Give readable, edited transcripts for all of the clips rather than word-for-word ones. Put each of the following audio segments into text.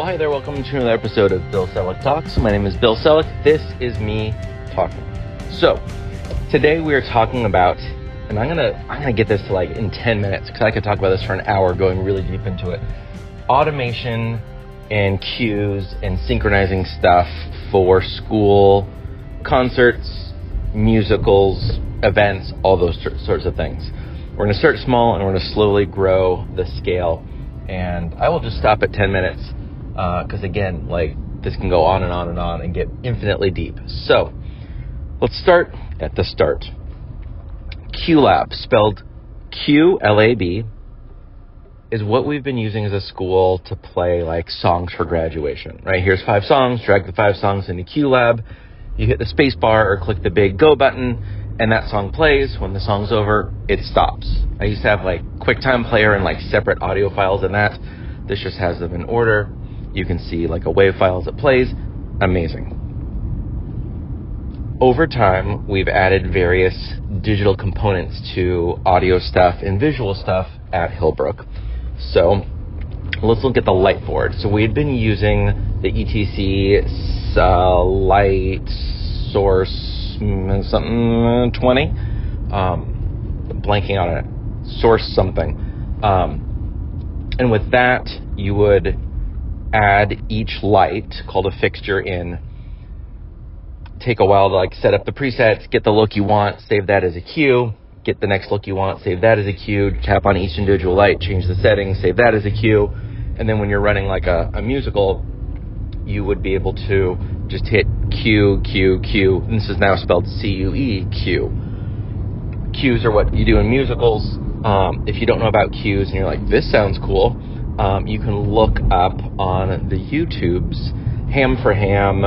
Well, hey there, welcome to another episode of Bill Selak Talks. My name is Bill Selak. This is me talking. So, today we are talking about, and I'm gonna get this to like in 10 minutes, because I could talk about this for an hour going really deep into it. Automation and cues and synchronizing stuff for school, concerts, musicals, events, all those sorts of things. We're going to start small and we're going to slowly grow the scale. And I will just stop at 10 minutes because, again, like this can go on and on and on and get infinitely deep. So let's start at the start. QLab, spelled QLab, is what we've been using as a school to play like songs for graduation, right? Here's 5 songs, drag the 5 songs into QLab. You hit the space bar or click the big go button, and that song plays. When the song's over, it stops. I used to have like QuickTime Player and like separate audio files in that. This just has them in order. You can see like a WAV file as it plays. Amazing. Over time, we've added various digital components to audio stuff and visual stuff at Hillbrook. So let's look at the light board. So we had been using the ETC light source something 20, blanking on it, source something, and with that you would add each light called a fixture in. Take a while to like set up the presets, get the look you want, save that as a cue, get the next look you want, save that as a cue, tap on each individual light, change the settings, save that as a cue, and then when you're running like a musical, you would be able to just hit Q, Q, Q. And this is now spelled C-U-E, Q. Cues are what you do in musicals. If you don't know about cues and you're like, this sounds cool, you can look up on the YouTube's Ham for Ham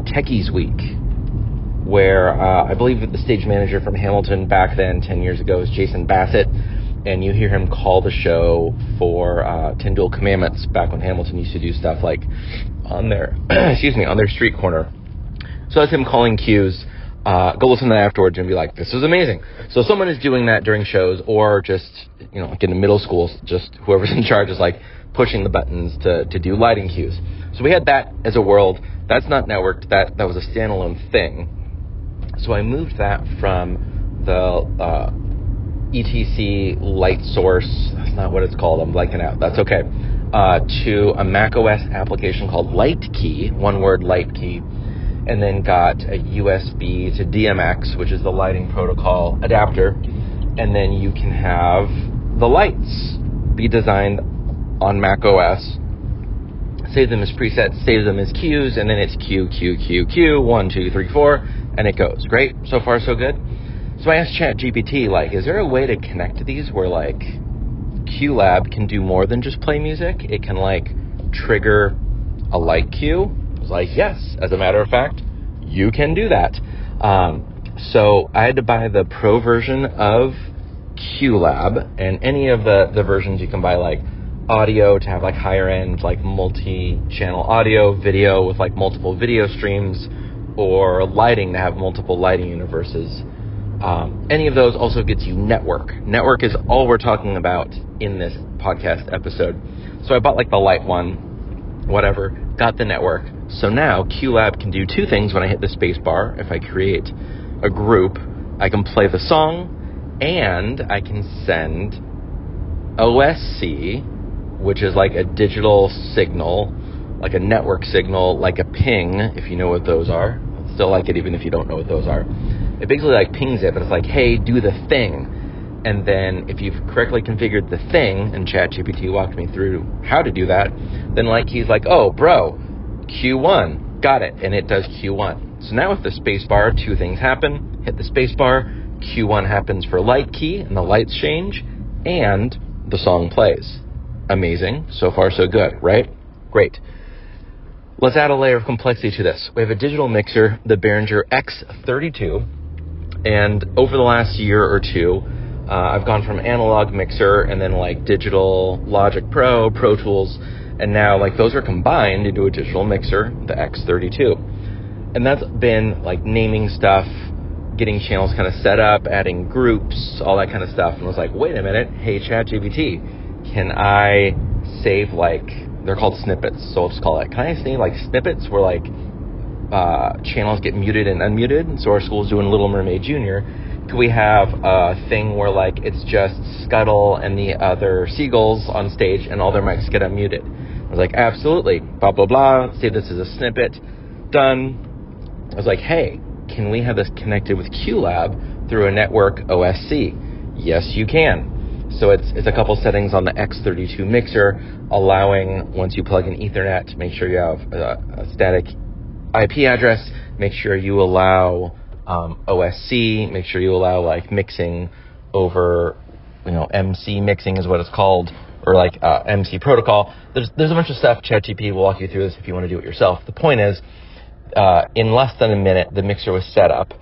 Techies Week, where I believe that the stage manager from Hamilton back then, 10 years ago, is Jason Bassett. And you hear him call the show for 10 Dual Commandments back when Hamilton used to do stuff like on their, on their street corner. So that's him calling cues. Go listen to that afterwards and be like, this is amazing. So someone is doing that during shows, or just, like in the middle schools, just whoever's in charge is like pushing the buttons to do lighting cues. So we had that as a world. That's not networked. That was a standalone thing. So I moved that from the ETC light source, that's not what it's called, I'm blanking out, that's okay, to a macOS application called LightKey, one word, LightKey, and then got a USB to DMX, which is the lighting protocol adapter, and then you can have the lights be designed on macOS, save them as presets, save them as cues, and then it's Q, Q, Q, Q, 1, 2, 3, 4, and it goes. Great, so far so good. So I asked ChatGPT, like, is there a way to connect to these where, like, QLab can do more than just play music? It can, like, trigger a light cue? I was like, yes. As a matter of fact, you can do that. So I had to buy the pro version of QLab, and any of the versions you can buy, like, audio to have, like, higher-end, like, multi-channel audio, video with, like, multiple video streams, or lighting to have multiple lighting universes. Any of those also gets you network. Network is all we're talking about in this podcast episode. So I bought like the light one, whatever, got the network. So now QLab can do 2 things when I hit the space bar. If I create a group, I can play the song and I can send OSC, which is like a digital signal, like a network signal, like a ping, if you know what those are. I still like it even if you don't know what those are. It basically like pings it, but it's like, hey, do the thing. And then if you've correctly configured the thing, and ChatGPT walked me through how to do that, then like he's like, oh, bro, Q1, got it. And it does Q1. So now with the spacebar, 2 things happen. Hit the spacebar, Q1 happens for light key, and the lights change, and the song plays. Amazing. So far, so good, right? Great. Let's add a layer of complexity to this. We have a digital mixer, the Behringer X32, and over the last year or 2, I've gone from analog mixer and then like digital Logic Pro, Pro Tools, and now like those are combined into a digital mixer, the X32. And that's been like naming stuff, getting channels kind of set up, adding groups, all that kind of stuff. And I was like, wait a minute, hey ChatGPT, can I save like they're called snippets, so I'll just call it. Can I say like snippets where like channels get muted and unmuted? So our school's doing Little Mermaid Junior. Could we have a thing where like it's just Scuttle and the other seagulls on stage and all their mics get unmuted? I was like, absolutely, blah, blah, blah. Say this is a snippet. Done. I was like, hey, can we have this connected with QLab through a network OSC? Yes, you can. So it's a couple settings on the X32 mixer, allowing, once you plug in Ethernet, make sure you have a static IP address, make sure you allow OSC, make sure you allow like mixing over, MC mixing is what it's called, or like MC protocol. There's a bunch of stuff. ChatGPT will walk you through this if you want to do it yourself. The point is, in less than a minute, the mixer was set up.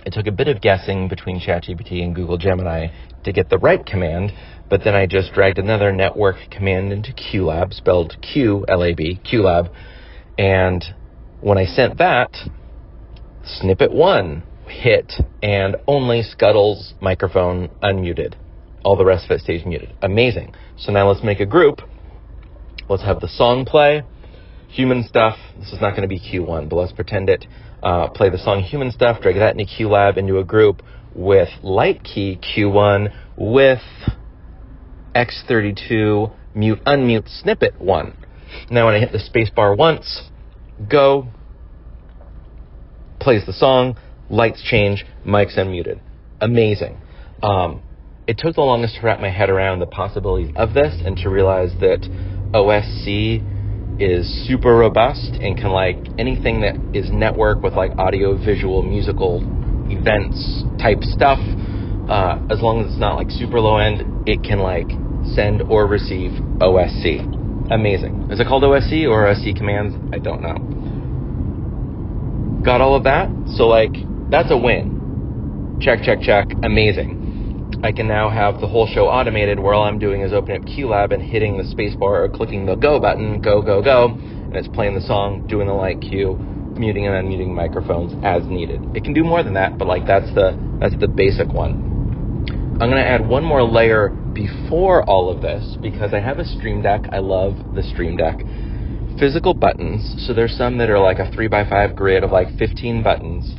It took a bit of guessing between ChatGPT and Google Gemini to get the right command, but then I just dragged another network command into QLab, spelled QLab, QLab, and when I sent that, snippet 1 hit, and only Scuttle's microphone unmuted. All the rest of it stays muted. Amazing. So now let's make a group. Let's have the song play. Human Stuff. This is not going to be Q1, but let's pretend it. Play the song Human Stuff, drag that into QLab into a group with Light Key Q1 with X32 mute unmute snippet 1. Now when I hit the space bar once, go, plays the song, lights change, mic's unmuted. Amazing. It took the longest to wrap my head around the possibilities of this and to realize that OSC is super robust and can like anything that is network with like audio, visual, musical, events type stuff, as long as it's not like super low end, it can like send or receive OSC. Amazing. Is it called OSC or OSC commands? I don't know. Got all of that? So like, that's a win. Check, check, check. Amazing. I can now have the whole show automated where all I'm doing is opening up QLab and hitting the spacebar or clicking the go button, go, go, go, and it's playing the song, doing the light cue, muting and unmuting microphones as needed. It can do more than that, but like that's the basic one. I'm going to add one more layer before all of this because I have a Stream Deck. I love the Stream Deck. Physical buttons. So there's some that are like a 3x5 grid of like 15 buttons.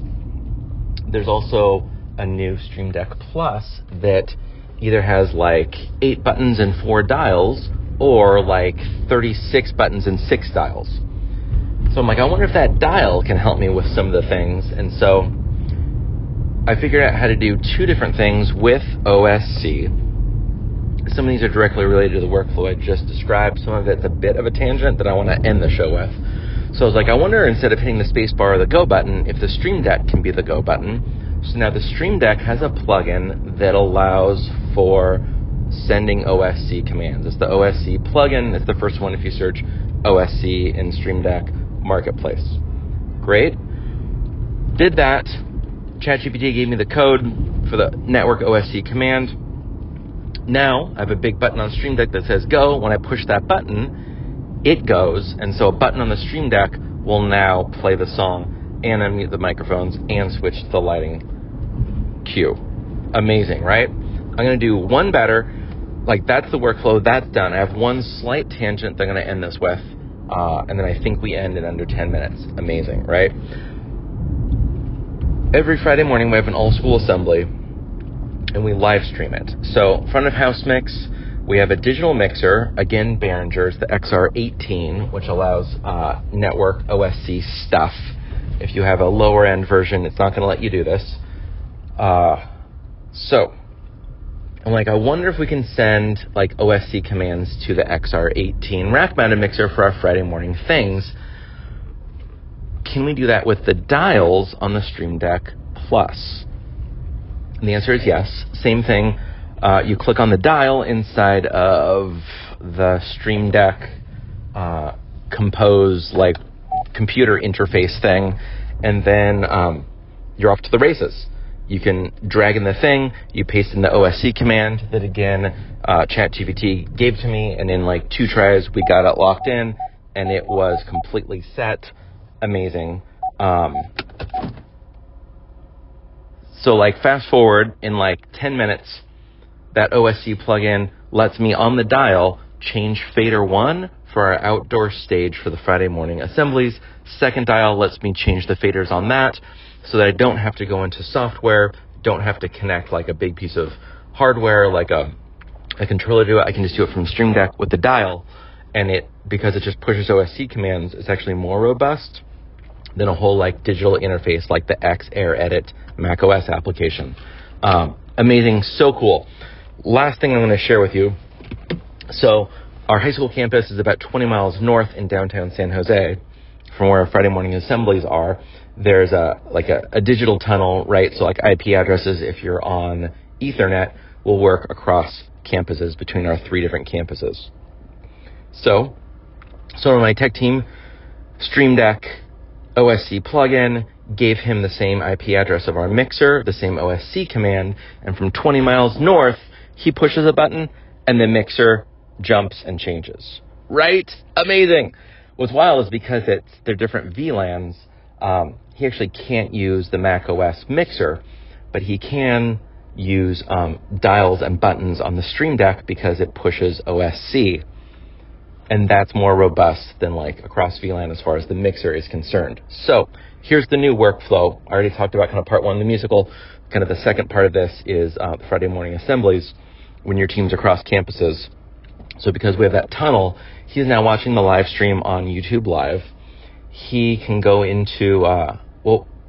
There's also a new Stream Deck Plus that either has like 8 buttons and 4 dials or like 36 buttons and 6 dials. So I'm like, I wonder if that dial can help me with some of the things. And so I figured out how to do 2 different things with OSC. Some of these are directly related to the workflow I just described. Some of it's a bit of a tangent that I want to end the show with. So I was like, I wonder, instead of hitting the space bar or the go button, if the Stream Deck can be the go button. So now the Stream Deck has a plugin that allows for sending OSC commands. It's the OSC plugin. It's the first one if you search OSC in Stream Deck Marketplace. Great. Did that. ChatGPT gave me the code for the network OSC command. Now I have a big button on Stream Deck that says go. When I push that button, it goes. And so a button on the Stream Deck will now play the song and unmute the microphones and switch to the lighting cue. Amazing, right? I'm going to do one better. Like, that's the workflow. That's done. I have one slight tangent that I'm going to end this with, and then I think we end in under 10 minutes. Amazing, right? Every Friday morning we have an all-school assembly, and we live stream it. So, front of house mix, we have a digital mixer, again, Behringer's, the XR18, which allows network OSC stuff. If you have a lower end version, it's not going to let you do this. So I'm like, I wonder if we can send like OSC commands to the XR18 rack-mounted mixer for our Friday morning things. Can we do that with the dials on the Stream Deck Plus? And the answer is yes. Same thing. You click on the dial inside of the Stream Deck Compose like computer interface thing, and then you're off to the races. You can drag in the thing, you paste in the OSC command that again ChatGPT gave to me, and in like 2 tries we got it locked in and it was completely set. Amazing. So like fast forward, in like 10 minutes that OSC plugin lets me on the dial change fader 1 for our outdoor stage for the Friday morning assemblies. Second dial lets me change the faders on that so that I don't have to go into software, don't have to connect like a big piece of hardware like a controller to it. I can just do it from Stream Deck with the dial, and because it just pushes OSC commands, it's actually more robust than a whole like digital interface like the XAirEdit macOS application. Amazing, so cool. Last thing I'm going to share with you. So our high school campus is about 20 miles north in downtown San Jose from where our Friday morning assemblies are. There's a digital tunnel, right? So like IP addresses, if you're on Ethernet, will work across campuses between our 3 different campuses. So my tech team, Stream Deck, OSC plugin, gave him the same IP address of our mixer, the same OSC command, and from 20 miles north, he pushes a button, and the mixer jumps and changes. Right? Amazing! What's wild is because they're different VLANs, he actually can't use the macOS mixer, but he can use dials and buttons on the Stream Deck because it pushes OSC. And that's more robust than like across VLAN as far as the mixer is concerned. So here's the new workflow. I already talked about kind of part 1 of the musical. Kind of the second part of this is Friday morning assemblies when your team's across campuses. So because we have that tunnel, he's now watching the live stream on YouTube Live. He can go into,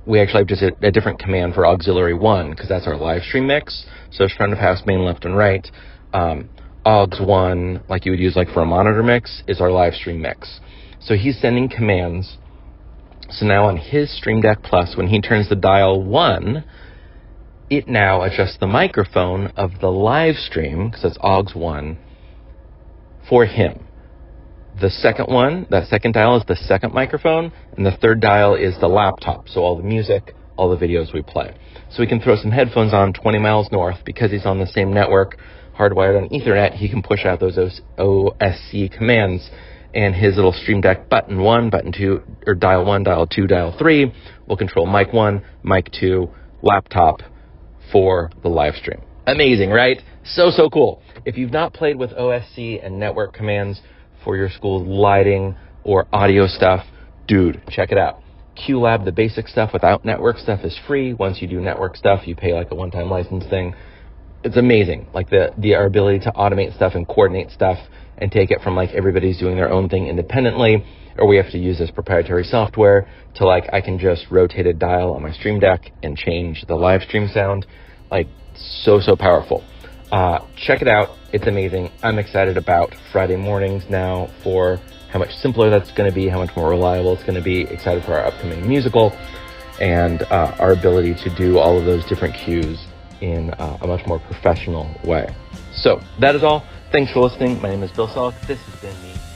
we actually have just a different command for auxiliary 1 because that's our live stream mix. So it's front of house, main, left, and right. Aux 1, like you would use like for a monitor mix, is our live stream mix. So he's sending commands. So now on his Stream Deck Plus, when he turns the dial 1, it now adjusts the microphone of the live stream, because it's aux 1, for him. The second one, that second dial is the second microphone, and the third dial is the laptop, so all the music, all the videos we play. So we can throw some headphones on 20 miles north, because he's on the same network, hardwired on Ethernet, he can push out those OSC commands, and his little Stream Deck button 1, button 2, or dial 1, dial 2, dial 3 will control mic 1, mic 2, laptop for the live stream. Amazing, right? So cool. If you've not played with OSC and network commands for your school's lighting or audio stuff, dude, check it out. QLab, the basic stuff without network stuff, is free. Once you do network stuff, you pay like a one-time license thing. It's amazing, like our ability to automate stuff and coordinate stuff and take it from like everybody's doing their own thing independently, or we have to use this proprietary software, to like I can just rotate a dial on my Stream Deck and change the live stream sound. Like so powerful. Check it out. It's amazing. I'm excited about Friday mornings now for how much simpler that's going to be, how much more reliable it's going to be. Excited for our upcoming musical and our ability to do all of those different cues in a much more professional way. So that is all. Thanks for listening. My name is Bill Selak. This has been me.